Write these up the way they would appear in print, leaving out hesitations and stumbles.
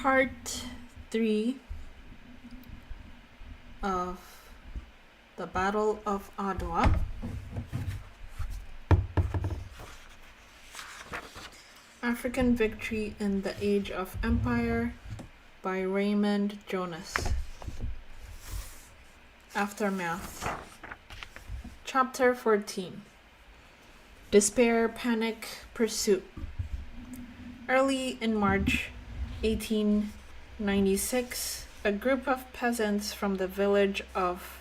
Part 3 of the Battle of Adwa. African Victory in the Age of Empire by Raymond Jonas. Aftermath. Chapter 14. Despair, Panic, Pursuit. Early in March 1896, a group of peasants from the village of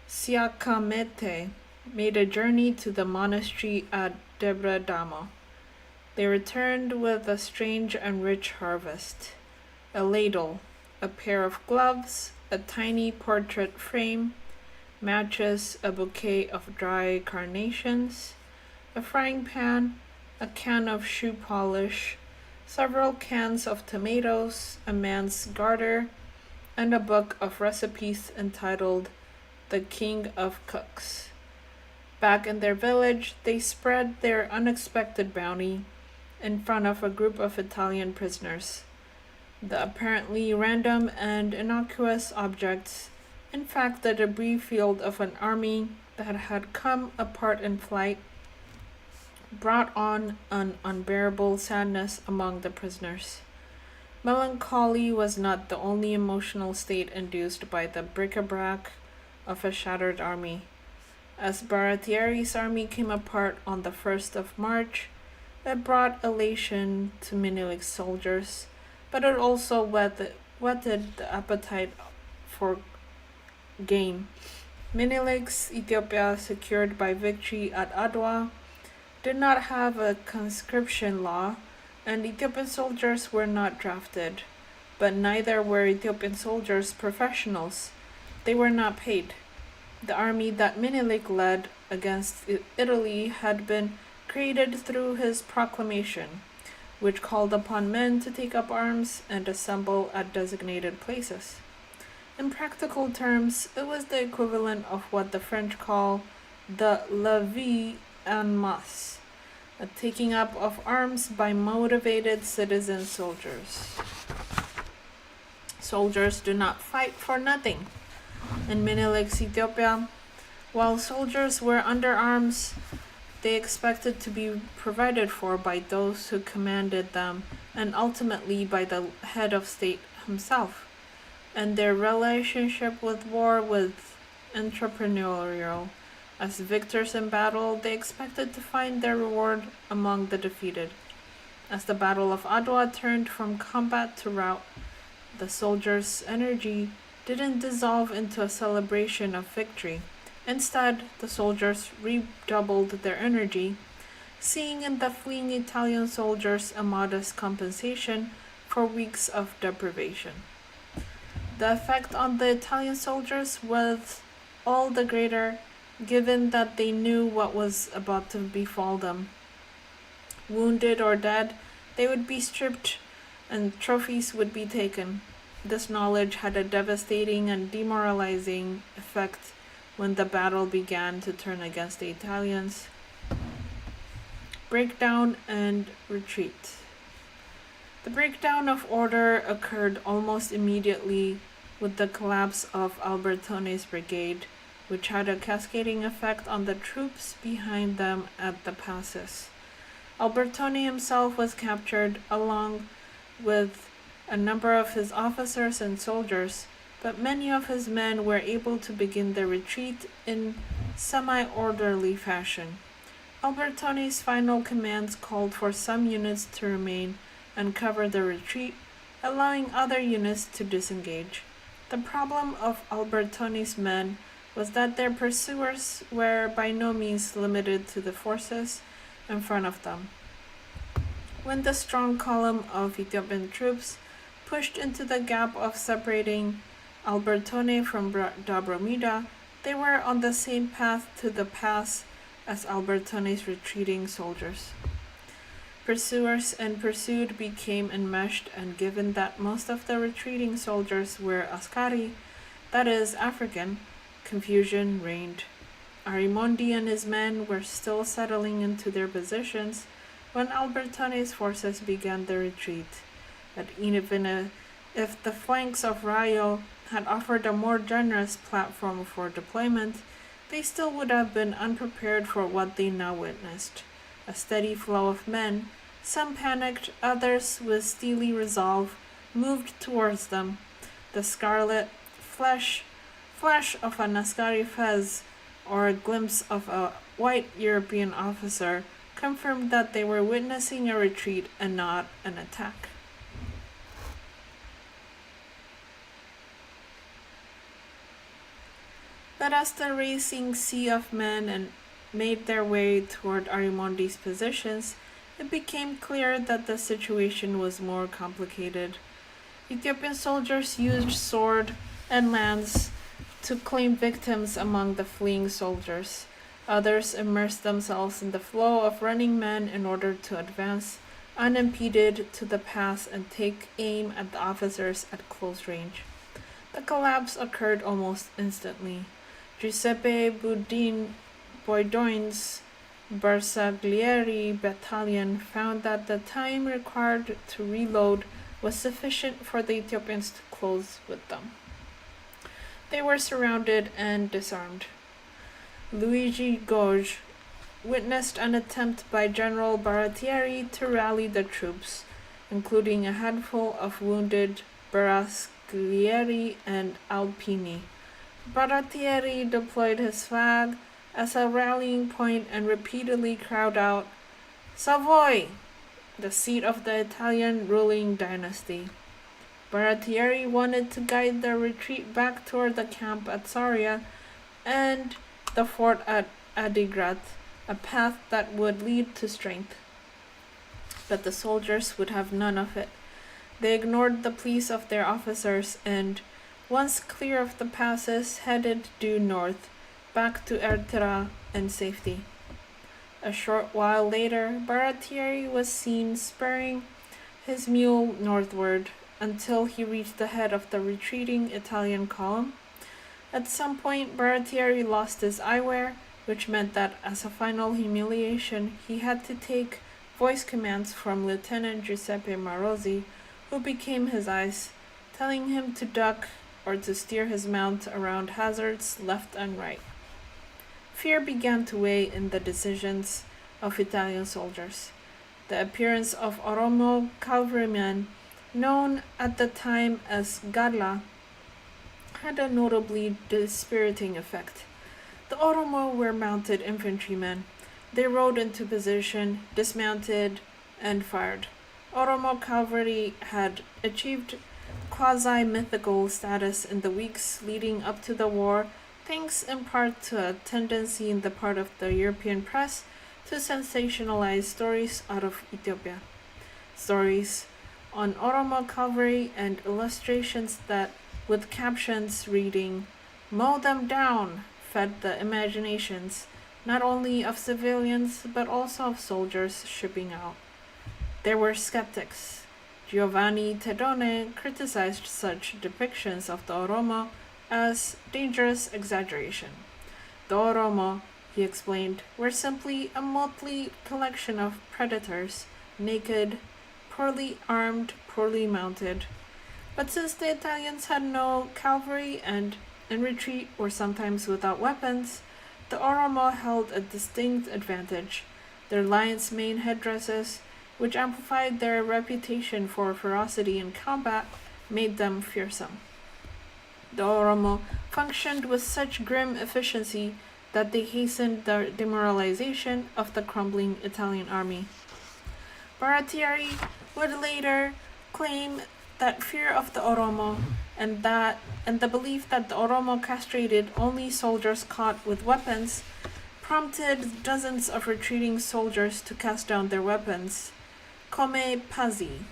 Siakamete made a journey to the monastery at Debradamo. They returned with a strange and rich harvest: a ladle, a pair of gloves, a tiny portrait frame, matches, a bouquet of dry carnations, a frying pan, a can of shoe polish, several cans of tomatoes, a man's garter, and a book of recipes entitled The King of Cooks. Back in their village, they spread their unexpected bounty in front of a group of Italian prisoners. The apparently random and innocuous objects, in fact the debris field of an army that had come apart in flight, brought on an unbearable sadness among the prisoners. Melancholy was not the only emotional state induced by the bric-a-brac of a shattered army. As Baratieri's army came apart on the 1st of March, it brought elation to Menelik's soldiers, but it also whetted the appetite for gain. Menelik's Ethiopia, secured by victory at Adwa, did not have a conscription law, and Ethiopian soldiers were not drafted. But neither were Ethiopian soldiers professionals. They were not paid. The army that Menelik led against Italy had been created through his proclamation, which called upon men to take up arms and assemble at designated places. In practical terms, it was the equivalent of what the French call the levée en masse, a taking up of arms by motivated citizen soldiers. Soldiers do not fight for nothing. In Menelik's Ethiopia, while soldiers were under arms, they expected to be provided for by those who commanded them and ultimately by the head of state himself, and their relationship with war was entrepreneurial. As victors in battle, they expected to find their reward among the defeated. As the Battle of Adwa turned from combat to rout, the soldiers' energy didn't dissolve into a celebration of victory. Instead, the soldiers redoubled their energy, seeing in the fleeing Italian soldiers a modest compensation for weeks of deprivation. The effect on the Italian soldiers was all the greater, given that they knew what was about to befall them. Wounded or dead, they would be stripped and trophies would be taken. This knowledge had a devastating and demoralizing effect when the battle began to turn against the Italians. Breakdown and retreat. The breakdown of order occurred almost immediately with the collapse of Albertone's brigade, which had a cascading effect on the troops behind them at the passes. Albertone himself was captured, along with a number of his officers and soldiers, but many of his men were able to begin their retreat in semi-orderly fashion. Albertone's final commands called for some units to remain and cover the retreat, allowing other units to disengage. The problem of Albertone's men was that their pursuers were by no means limited to the forces in front of them. When the strong column of Ethiopian troops pushed into the gap of separating Albertone from Dobromida, they were on the same path to the pass as Albertone's retreating soldiers. Pursuers and pursued became enmeshed, and given that most of the retreating soldiers were Askari, that is, African, confusion reigned. Arimondi and his men were still settling into their positions when Albertone's forces began their retreat. that even if the flanks of Rayo had offered a more generous platform for deployment, they still would have been unprepared for what they now witnessed. A steady flow of men, some panicked, others with steely resolve, moved towards them. The scarlet flash of an Askari fez or a glimpse of a white European officer confirmed that they were witnessing a retreat and not an attack. But as the racing sea of men made their way toward Arimondi's positions, it became clear that the situation was more complicated. Ethiopian soldiers used sword and lance to claim victims among the fleeing soldiers. Others immersed themselves in the flow of running men in order to advance unimpeded to the pass and take aim at the officers at close range. The collapse occurred almost instantly. Giuseppe Boidoin's Bersaglieri battalion found that the time required to reload was sufficient for the Ethiopians to close with them. They were surrounded and disarmed. Luigi Gauge witnessed an attempt by General Baratieri to rally the troops, including a handful of wounded Bersaglieri and Alpini. Baratieri deployed his flag as a rallying point and repeatedly cried out, "Savoy!" the seat of the Italian ruling dynasty. Baratieri wanted to guide their retreat back toward the camp at Saria and the fort at Adigrat, a path that would lead to strength. But the soldiers would have none of it. They ignored the pleas of their officers and, once clear of the passes, headed due north, back to Ertera and safety. A short while later, Baratieri was seen spurring his mule northward until he reached the head of the retreating Italian column. At some point, Baratieri lost his eyewear, which meant that as a final humiliation, he had to take voice commands from Lieutenant Giuseppe Marozzi, who became his eyes, telling him to duck or to steer his mount around hazards left and right. Fear began to weigh in the decisions of Italian soldiers. The appearance of Oromo cavalrymen, known at the time as Galla, had a notably dispiriting effect. The Oromo were mounted infantrymen. They rode into position, dismounted, and fired. Oromo cavalry had achieved quasi-mythical status in the weeks leading up to the war, thanks in part to a tendency in the part of the European press to sensationalize stories out of Ethiopia. Stories on Oromo cavalry and illustrations that, with captions reading, "Mow them down," fed the imaginations not only of civilians but also of soldiers shipping out. There were skeptics. Giovanni Tedone criticized such depictions of the Oromo as dangerous exaggeration. The Oromo, he explained, were simply a motley collection of predators, naked, poorly armed, poorly mounted. But since the Italians had no cavalry and in retreat were sometimes without weapons, the Oromo held a distinct advantage. Their lion's mane headdresses, which amplified their reputation for ferocity in combat, made them fearsome. The Oromo functioned with such grim efficiency that they hastened the demoralization of the crumbling Italian army. Baratieri would later claim that fear of the Oromo and the belief that the Oromo castrated only soldiers caught with weapons prompted dozens of retreating soldiers to cast down their weapons, come pazzi,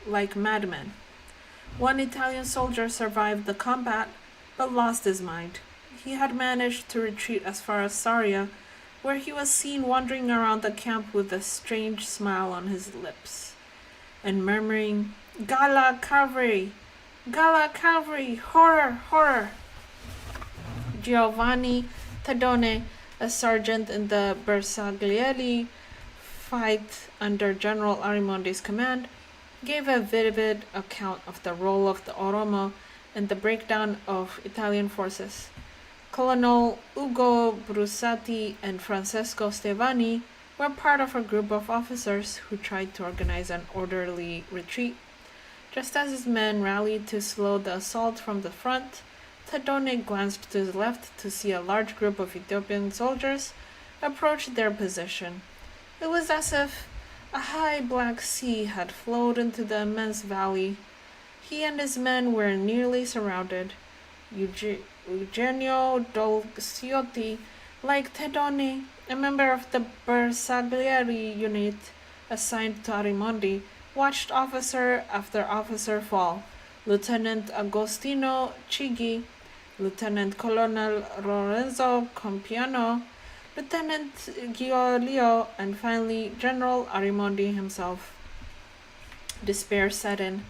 like madmen. One Italian soldier survived the combat, but lost his mind. He had managed to retreat as far as Saria, where he was seen wandering around the camp with a strange smile on his lips, and murmuring, "Galla cavalry! Galla cavalry! Horror! Horror!" Giovanni Tedone, a sergeant in the Bersaglieri fight under General Arimondi's command, gave a vivid account of the role of the Oromo in the breakdown of Italian forces. Colonel Ugo Brusati and Francesco Stevani were part of a group of officers who tried to organize an orderly retreat. Just as his men rallied to slow the assault from the front, Tadone glanced to his left to see a large group of Ethiopian soldiers approach their position. It was as if a high black sea had flowed into the immense valley. He and his men were nearly surrounded. Eugenio Dolciotti, like Tedoni, a member of the Bersaglieri unit assigned to Arimondi, watched officer after officer fall. Lieutenant Agostino Chigi, Lieutenant Colonel Lorenzo Compiano, Lieutenant Giolio, and finally General Arimondi himself. Despair set in.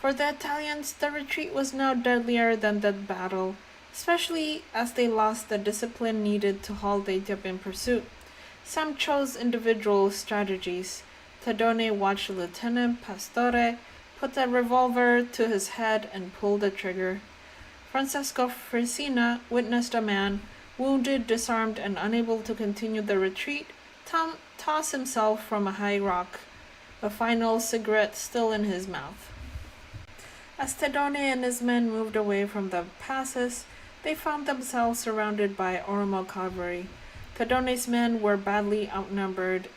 For the Italians, the retreat was now deadlier than the battle, especially as they lost the discipline needed to halt the Ethiopian pursuit. Some chose individual strategies. Tadone watched Lieutenant Pastore put a revolver to his head and pull the trigger. Francesco Frisina witnessed a man, wounded, disarmed, and unable to continue the retreat, toss himself from a high rock, a final cigarette still in his mouth. As Tedone and his men moved away from the passes, they found themselves surrounded by Oromo cavalry. Tedone's men were badly outnumbered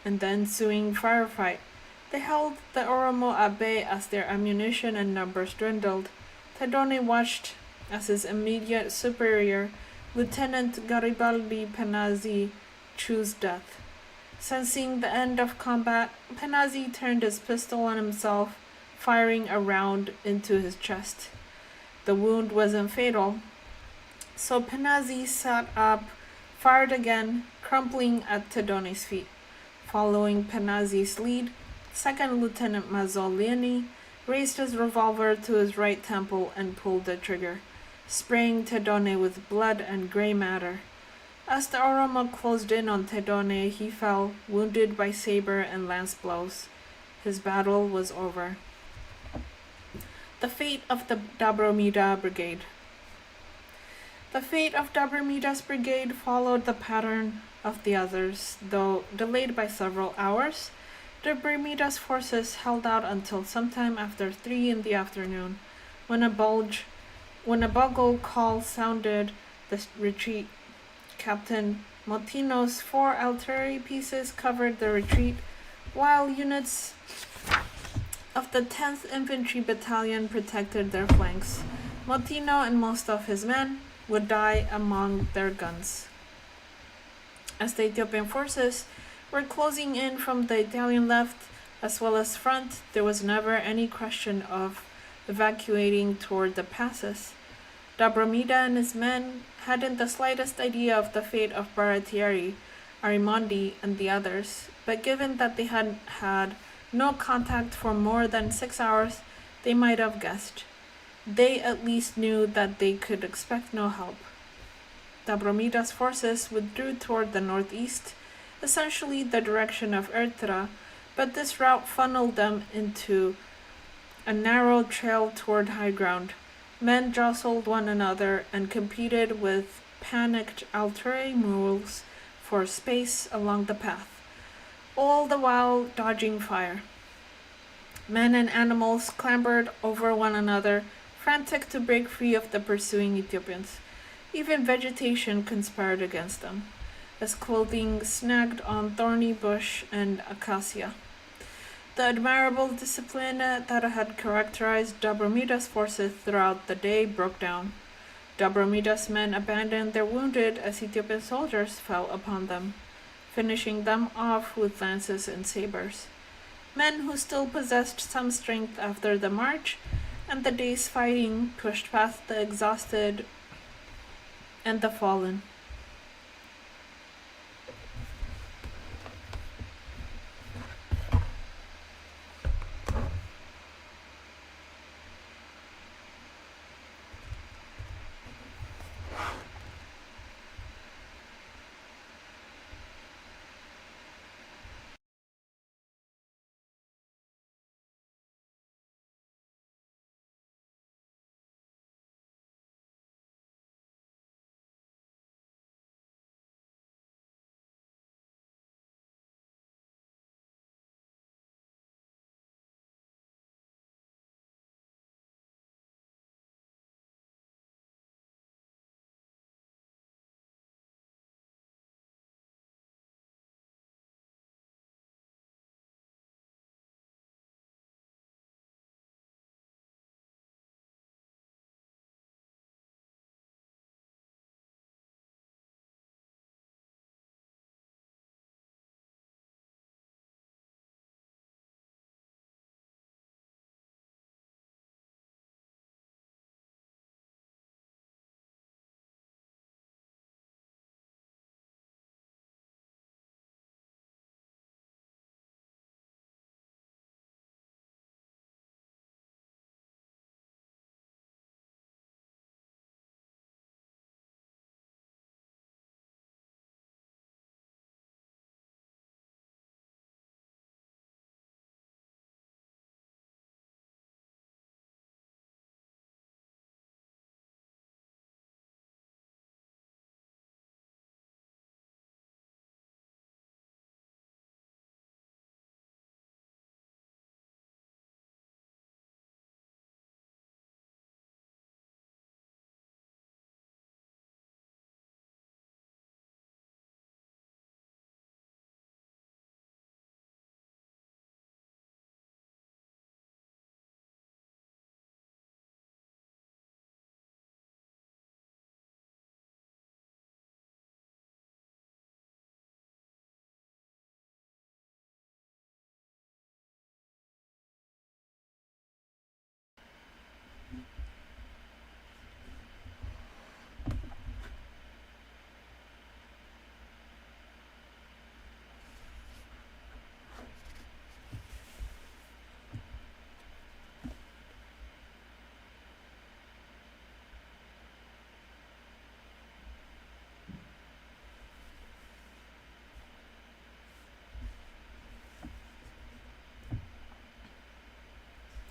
in the ensuing firefight. They held the Oromo at bay as their ammunition and numbers dwindled. Tedone watched as his immediate superior, Lieutenant Garibaldi Panazzi, chose death. Sensing the end of combat, Panazzi turned his pistol on himself, firing a round into his chest. The wound wasn't fatal, so Panazzi sat up, fired again, crumpling at Tedone's feet. Following Panazzi's lead, Second Lieutenant Mazzolini raised his revolver to his right temple and pulled the trigger, spraying Tedone with blood and gray matter. As the Oromo closed in on Tedone, he fell, wounded by saber and lance blows. His battle was over. The fate of the Dabromida Brigade. The fate of Dabramida's brigade followed the pattern of the others, though delayed by several hours. Dabramida's forces held out until sometime after 3 in the afternoon, when a bugle call sounded the retreat. Captain Motino's 4 artillery pieces covered the retreat, while units of the 10th Infantry Battalion protected their flanks. Motino and most of his men would die among their guns. As the Ethiopian forces were closing in from the Italian left as well as front, there was never any question of evacuating toward the passes. Dabromida and his men hadn't the slightest idea of the fate of Baratieri, Arimondi, and the others, but given that they had had no contact for more than 6 hours, they might have guessed. They at least knew that they could expect no help. Dabromida's forces withdrew toward the northeast, essentially the direction of Ertra, but this route funneled them into a narrow trail toward high ground. Men jostled one another and competed with panicked artillery mules for space along the path, all the while dodging fire. Men and animals clambered over one another, frantic to break free of the pursuing Ethiopians. Even vegetation conspired against them, as clothing snagged on thorny bush and acacia. The admirable discipline that had characterized Dabromida's forces throughout the day broke down. Dabromida's men abandoned their wounded as Ethiopian soldiers fell upon them, finishing them off with lances and sabers. Men who still possessed some strength after the march and the day's fighting pushed past the exhausted and the fallen.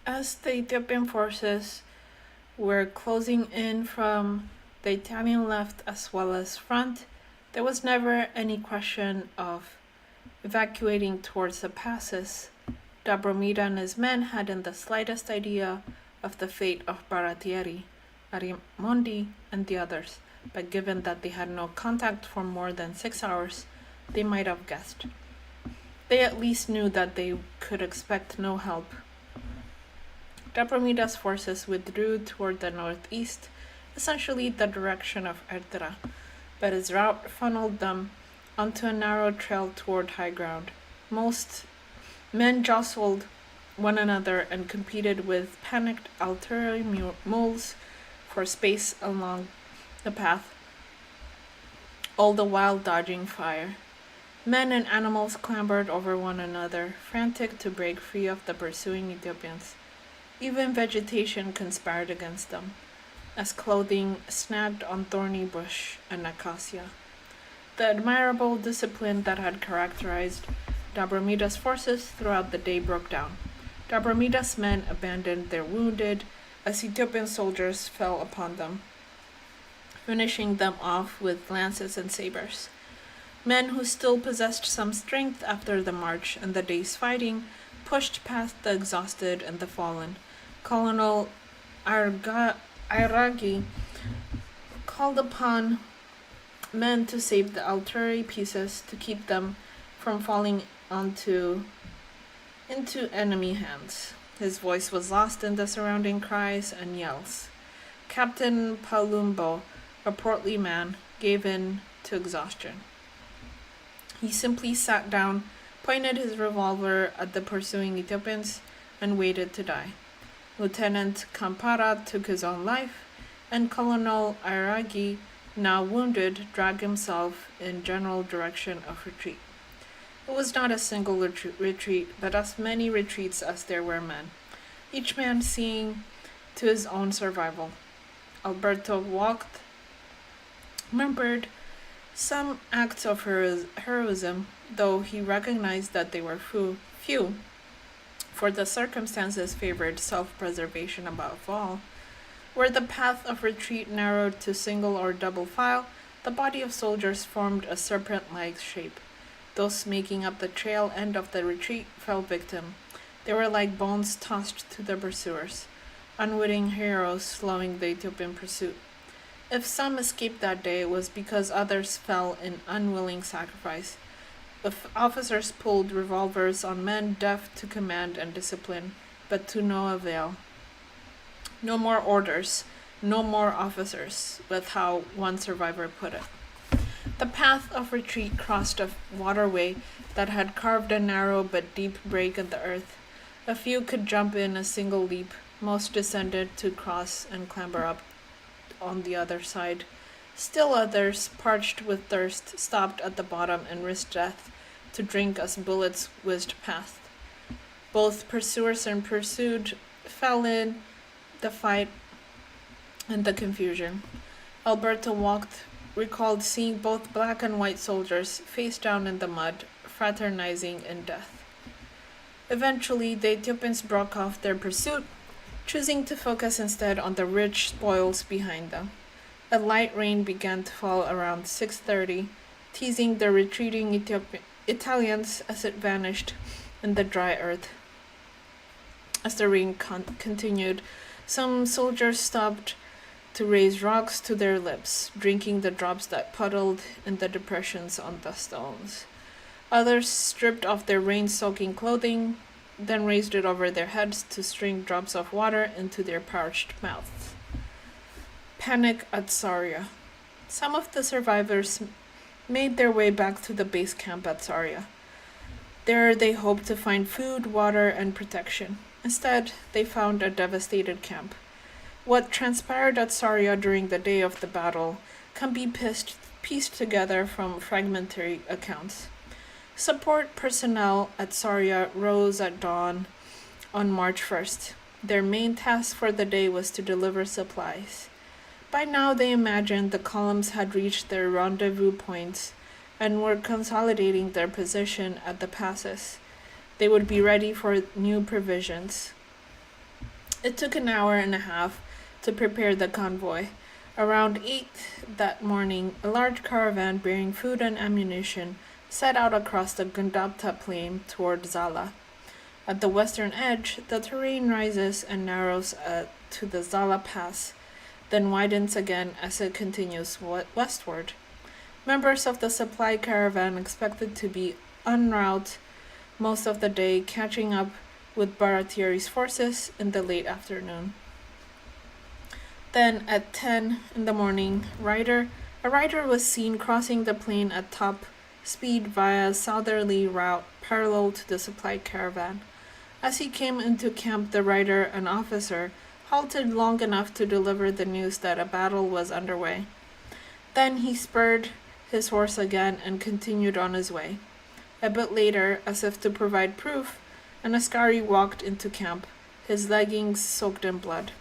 As the Ethiopian forces were closing in from the Italian left as well as front, there was never any question of evacuating towards the passes. Dobromida and his men hadn't the slightest idea of the fate of Baratieri, Arimondi, and the others, but given that they had no contact for more than 6 hours, they might have guessed. They at least knew that they could expect no help. Dobromida's forces withdrew toward the northeast, essentially the direction of Adwa, but his route funneled them onto a narrow trail toward high ground. Most men jostled one another and competed with panicked artillery mules for space along the path, all the while dodging fire. Men and animals clambered over one another, frantic to break free of the pursuing Ethiopians. Even vegetation conspired against them, as clothing snagged on thorny bush and acacia. The admirable discipline that had characterized Dobromida's forces throughout the day broke down. Dobromida's men abandoned their wounded as Ethiopian soldiers fell upon them, finishing them off with lances and sabers. Men who still possessed some strength after the march and the day's fighting pushed past the exhausted and the fallen. Colonel Iragi called upon men to save the artillery pieces to keep them from falling into enemy hands. His voice was lost in the surrounding cries and yells. Captain Palumbo, a portly man, gave in to exhaustion. He simply sat down, pointed his revolver at the pursuing Ethiopians, and waited to die. Lieutenant Kampara took his own life, and Colonel Iragi, now wounded, dragged himself in general direction of retreat. It was not a single retreat, but as many retreats as there were men, each man seeing to his own survival. Alberto remembered some acts of heroism, though he recognized that they were few, for the circumstances favored self-preservation above all. Where the path of retreat narrowed to single or double file, the body of soldiers formed a serpent-like shape. Those making up the trail end of the retreat fell victim. They were like bones tossed to the pursuers, unwitting heroes slowing the Ethiopian pursuit. If some escaped that day, it was because others fell in unwilling sacrifice. The officers pulled revolvers on men deaf to command and discipline, but to no avail. No more orders, no more officers, was how one survivor put it. The path of retreat crossed a waterway that had carved a narrow but deep break in the earth. A few could jump in a single leap. Most descended to cross and clamber up on the other side. Still others, parched with thirst, stopped at the bottom and risked death to drink as bullets whizzed past. Both pursuers and pursued fell in the fight and the confusion. Alberto recalled seeing both black and white soldiers face down in the mud, fraternizing in death. Eventually, the Ethiopians broke off their pursuit, choosing to focus instead on the rich spoils behind them. A light rain began to fall around 6:30, teasing the retreating Italians as it vanished in the dry earth. As the rain continued, some soldiers stopped to raise rocks to their lips, drinking the drops that puddled in the depressions on the stones. Others stripped off their rain-soaking clothing, then raised it over their heads to string drops of water into their parched mouths. Panic at Saria. Some of the survivors made their way back to the base camp at Saria. There they hoped to find food, water, and protection. Instead, they found a devastated camp. What transpired at Saria during the day of the battle can be pieced together from fragmentary accounts. Support personnel at Saria rose at dawn on March 1st. Their main task for the day was to deliver supplies. By now they imagined the columns had reached their rendezvous points and were consolidating their position at the passes. They would be ready for new provisions. It took an hour and a half to prepare the convoy. Around 8 that morning, a large caravan bearing food and ammunition set out across the Gundapta plain toward Zala. At the western edge, the terrain rises and narrows to the Zala Pass, then widens again as it continues westward. Members of the supply caravan expected to be en route most of the day, catching up with Baratieri's forces in the late afternoon. Then, at 10 in the morning, a rider was seen crossing the plain at top speed via a southerly route parallel to the supply caravan. As he came into camp, the rider, an officer, halted long enough to deliver the news that a battle was underway. Then he spurred his horse again and continued on his way. A bit later, as if to provide proof, an Askari walked into camp, his leggings soaked in blood.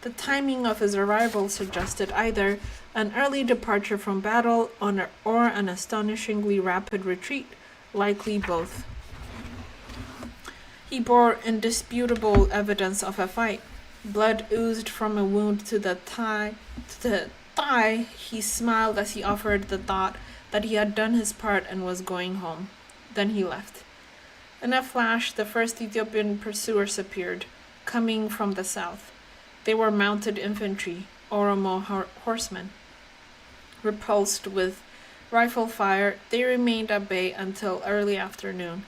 The timing of his arrival suggested either an early departure from battle or an astonishingly rapid retreat, likely both. He bore indisputable evidence of a fight. Blood oozed from a wound to the thigh. He smiled as he offered the thought that he had done his part and was going home. Then he left. In a flash, the first Ethiopian pursuers appeared, coming from the south. They were mounted infantry, Oromo horsemen. Repulsed with rifle fire, they remained at bay until early afternoon.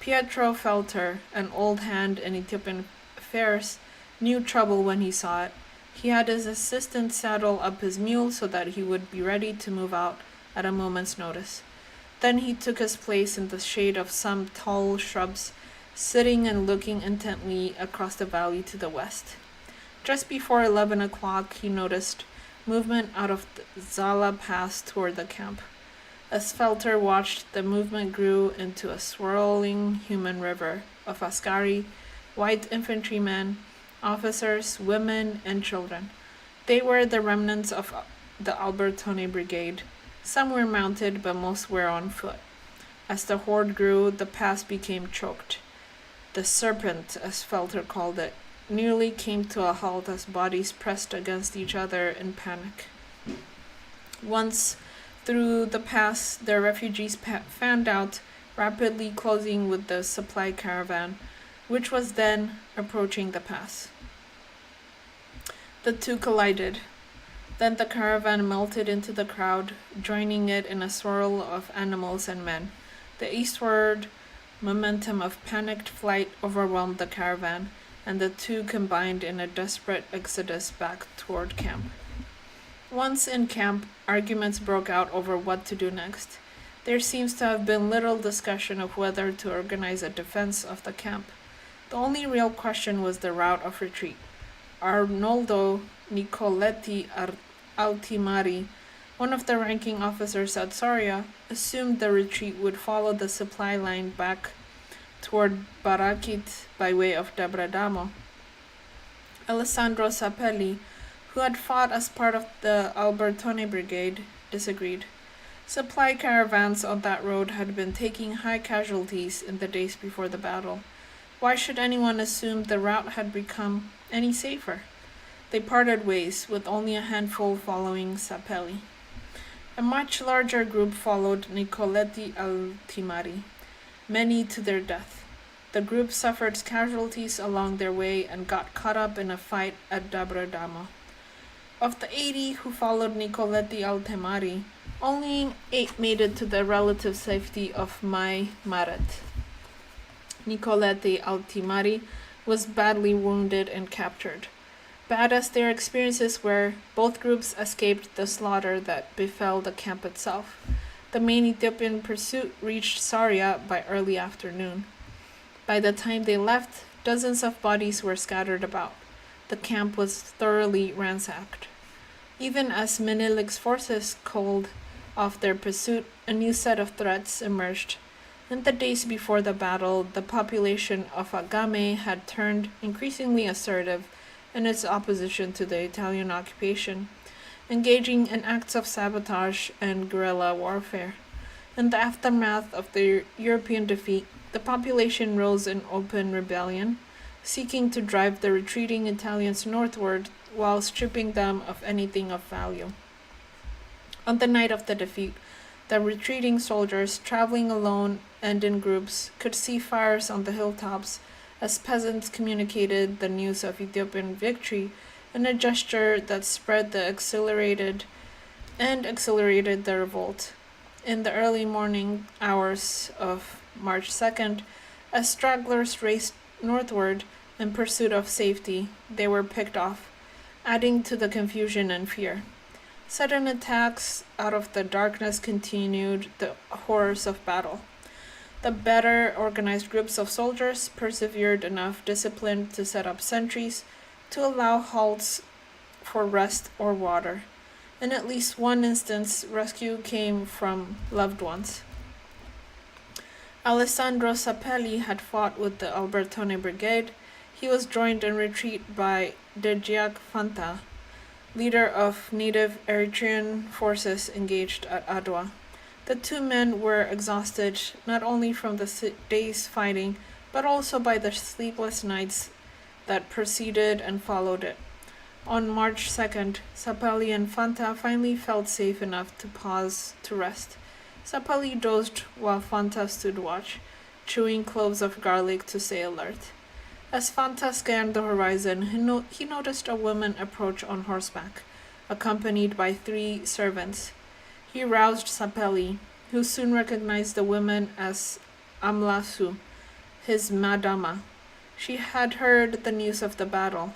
Pietro Felter, an old hand in Ethiopian affairs, knew trouble when he saw it. He had his assistant saddle up his mule so that he would be ready to move out at a moment's notice. Then he took his place in the shade of some tall shrubs, sitting and looking intently across the valley to the west. Just before 11 o'clock, he noticed movement out of the Zala Pass toward the camp. As Felter watched, the movement grew into a swirling human river of Askari, white infantrymen, officers, women, and children. They were the remnants of the Albertone Brigade. Some were mounted, but most were on foot. As the horde grew, the pass became choked. The serpent, as Felter called it, nearly came to a halt as bodies pressed against each other in panic. Once through the pass, the refugees fanned out, rapidly closing with the supply caravan, which was then approaching the pass. The two collided. Then the caravan melted into the crowd, joining it in a swirl of animals and men. The eastward momentum of panicked flight overwhelmed the caravan, and the two combined in a desperate exodus back toward camp. Once in camp, arguments broke out over what to do next. There seems to have been little discussion of whether to organize a defense of the camp. The only real question was the route of retreat. Arnoldo Nicoletti Altimari, one of the ranking officers at Soria, assumed the retreat would follow the supply line back toward Barakit by way of Debradamo. Alessandro Sapelli, who had fought as part of the Albertone Brigade, disagreed. Supply caravans on that road had been taking high casualties in the days before the battle. Why should anyone assume the route had become any safer? They parted ways, with only a handful following Sapelli. A much larger group followed Nicoletti Altimari, many to their death. The group suffered casualties along their way and got caught up in a fight at Dabradamo. Of the 80 who followed Nicoletti Altimari, only 8 made it to the relative safety of Mai Maret. Nicoletti Altimari was badly wounded and captured. Bad as their experiences were, both groups escaped the slaughter that befell the camp itself. The main Ethiopian pursuit reached Saria by early afternoon. By the time they left, dozens of bodies were scattered about. The camp was thoroughly ransacked. Even as Menelik's forces called off their pursuit, a new set of threats emerged. In the days before the battle, the population of Agame had turned increasingly assertive in its opposition to the Italian occupation, engaging in acts of sabotage and guerrilla warfare. In the aftermath of the European defeat, the population rose in open rebellion. seeking to drive the retreating Italians northward while stripping them of anything of value. On the night of the defeat, the retreating soldiers, traveling alone and in groups, could see fires on the hilltops as peasants communicated the news of Ethiopian victory in a gesture that spread the accelerated the revolt. In the early morning hours of March 2nd, as stragglers raced northward in pursuit of safety, they were picked off, adding to the confusion and fear. Sudden attacks out of the darkness continued the horrors of battle. The better organized groups of soldiers persevered enough disciplined to set up sentries to allow halts for rest or water. In at least one instance, rescue came from loved ones. Alessandro Sapelli had fought with the Albertone Brigade. He was joined in retreat by Dejiak Fanta, leader of native Eritrean forces engaged at Adwa. The two men were exhausted not only from the day's fighting, but also by the sleepless nights that preceded and followed it. On March 2nd, Sapelli and Fanta finally felt safe enough to pause to rest. Sapelli dozed while Fanta stood watch, chewing cloves of garlic to stay alert. As Fanta scanned the horizon, he noticed a woman approach on horseback, accompanied by 3 servants. He roused Sapelli, who soon recognized the woman as Amlasu, his madama. She had heard the news of the battle.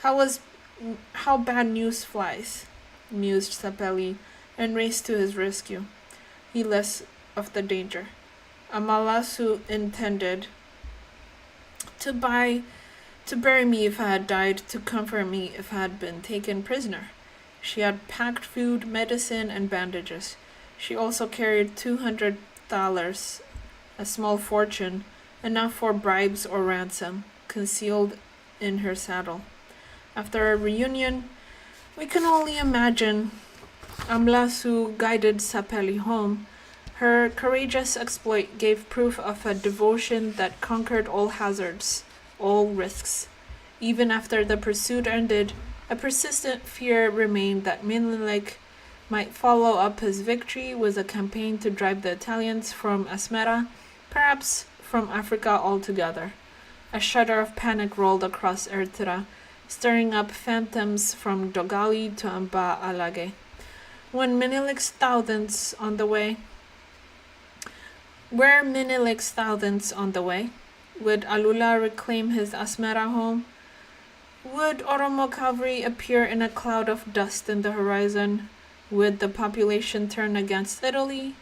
How bad news flies, mused Sapelli, and raced to his rescue, heedless of the danger. Amalasu intended to bury me if I had died, to comfort me if I had been taken prisoner. She had packed food, medicine, and bandages. She also carried $200, a small fortune, enough for bribes or ransom, concealed in her saddle. After a reunion, we can only imagine. Amlasu guided Sapelli home. Her courageous exploit gave proof of a devotion that conquered all hazards, all risks. Even after the pursuit ended, a persistent fear remained that Menelik might follow up his victory with a campaign to drive the Italians from Asmara, perhaps from Africa altogether. A shudder of panic rolled across Eritrea, stirring up phantoms from Dogali to Amba Alage. When Menelik's thousands on the way? Were Menelik's thousands on the way? Would Alula reclaim his Asmara home? Would Oromo cavalry appear in a cloud of dust in the horizon? Would the population turn against Italy?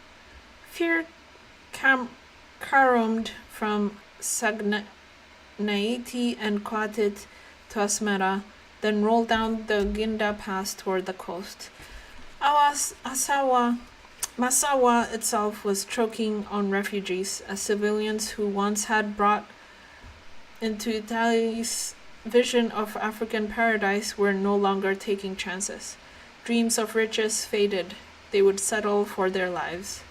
Fear caromed from Sagnaiti and Kwatit to Asmara, then rolled down the Ginda Pass toward the coast. Massawa itself was choking on refugees, as civilians who once had brought into Italy's vision of African paradise were no longer taking chances. Dreams of riches faded. They would settle for their lives.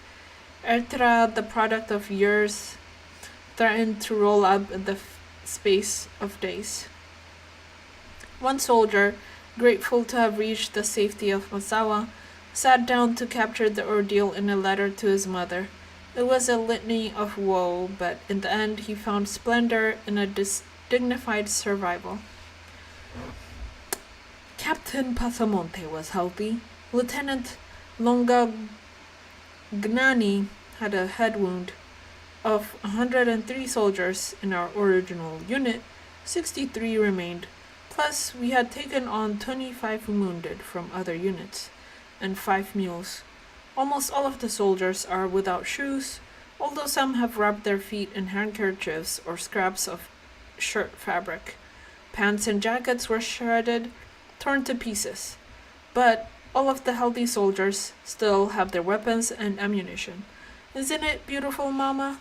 Eritrea, the product of years, threatened to roll up in the space of days. One soldier, grateful to have reached the safety of Massawa, sat down to capture the ordeal in a letter to his mother. It was a litany of woe, but in the end he found splendor in a dignified survival. Captain Pasamonte was healthy. Lieutenant Longagnani had a head wound. Of 103 soldiers in our original unit, 63 remained. Plus, we had taken on 25 wounded from other units, and 5 mules. Almost all of the soldiers are without shoes, although some have wrapped their feet in handkerchiefs or scraps of shirt fabric. Pants and jackets were shredded, torn to pieces. But all of the healthy soldiers still have their weapons and ammunition. Isn't it beautiful, Mama?